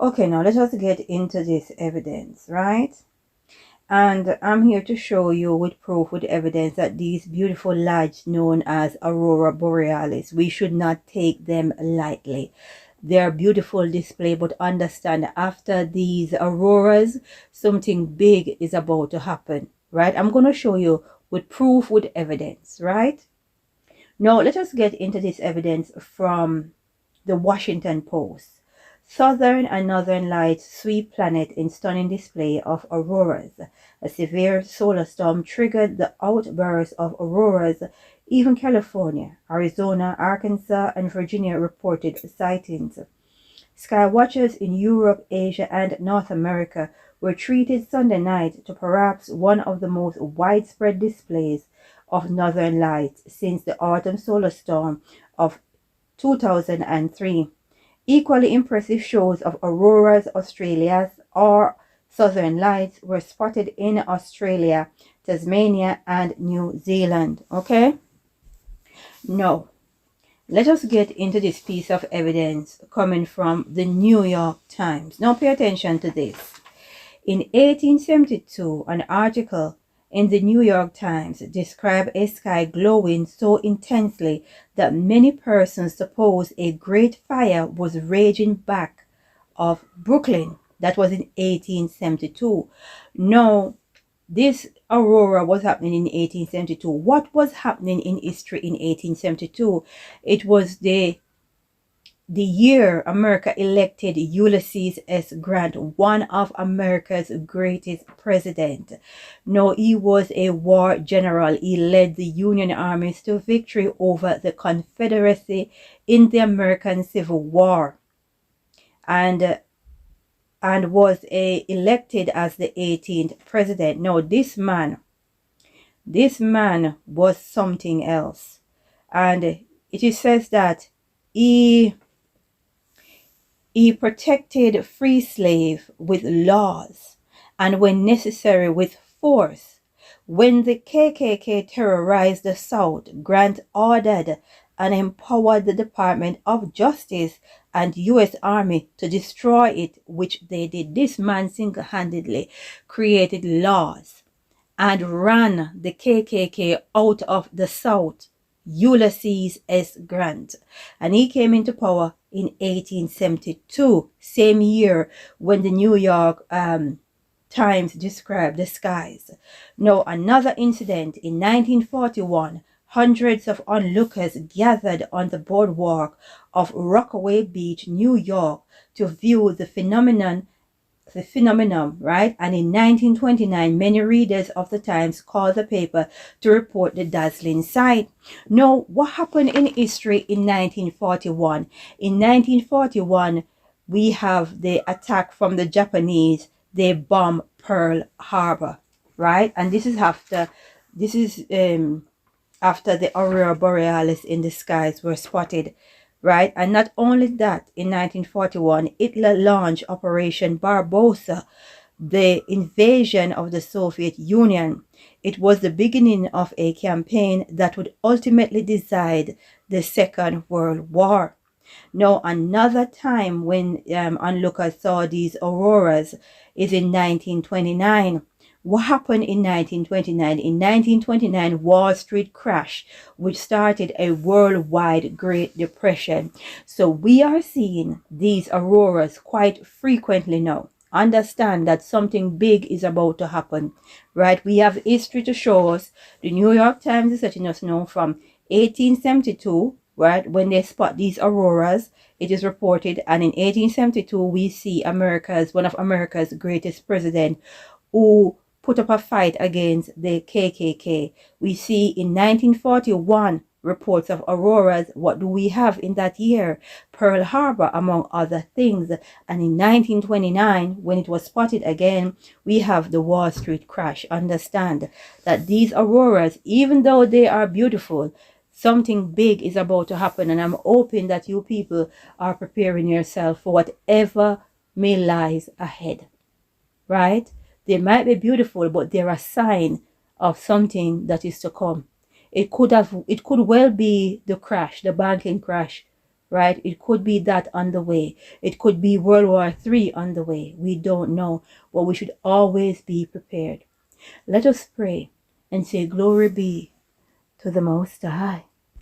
Okay, now let us get into this evidence, right? And I'm here to show you with proof, with evidence, that these beautiful lights known as Aurora Borealis, we should not take them lightly. They're beautiful display, but understand after these auroras, something big is about to happen, right? I'm going to show you with proof, with evidence, right? Now, let us get into this evidence from the Washington Post. Southern and northern lights sweep planet in stunning display of auroras. A severe solar storm triggered the outburst of auroras. Even California, Arizona, Arkansas, and Virginia reported sightings. Sky watchers in Europe, Asia, and North America were treated Sunday night to perhaps one of the most widespread displays of northern lights since the autumn solar storm of 2003. Equally impressive shows of auroras australis or southern lights were spotted in Australia, Tasmania, and New Zealand. Okay? Now, let us get into this piece of evidence coming from the New York Times. Now, pay attention to this. In 1872, an article in the New York Times described a sky glowing so intensely that many persons supposed a great fire was raging back of Brooklyn. That was in 1872. Now, this aurora was happening in 1872. What was happening in history in 1872? It was the year America elected Ulysses S. Grant, one of America's greatest president. Now, he was a war general. He led the Union armies to victory over the Confederacy in the American Civil War, and was elected as the 18th president. Now, this man was something else, and it says that he protected free slaves with laws and when necessary with force. When the KKK terrorized the South, Grant ordered and empowered the Department of Justice and U.S. Army to destroy it, which they did. This man single-handedly created laws and ran the KKK out of the South. Ulysses S. Grant, and he came into power in 1872, same year when the New York Times described the skies. Now, another incident in 1941, hundreds of onlookers gathered on the boardwalk of Rockaway Beach, New York, to view the phenomenon, right? And in 1929, many readers of the Times called the paper to report the dazzling sight. Now, what happened in history in 1941? In 1941, we have the attack from the Japanese. They bomb Pearl Harbor, right? And this is after the Aurora Borealis in the skies were spotted, right? And not only that, in 1941, Hitler launched Operation Barbarossa, the invasion of the Soviet Union. It was the beginning of a campaign that would ultimately decide the Second World War. Now, another time when onlookers saw these auroras is in 1929. What happened in 1929? In 1929, Wall Street crash, which started a worldwide Great Depression. So we are seeing these auroras quite frequently now. Understand that something big is about to happen, right? We have history to show us. The New York Times is letting us know from 1872, right, when they spot these auroras, it is reported. And in 1872, we see one of America's greatest president who put up a fight against the KKK. We see in 1941 reports of auroras. What do we have in that year? Pearl Harbor, among other things. And in 1929, when it was spotted again, we have the Wall Street crash. Understand that these auroras, even though they are beautiful, something big is about to happen. And I'm hoping that you people are preparing yourself for whatever may lies ahead, right? They might be beautiful, but they're a sign of something that is to come. It could well be the crash, the banking crash, right? It could be that on the way. It could be World War III on the way. We don't know, but we should always be prepared. Let us pray and say, glory be to the Most High.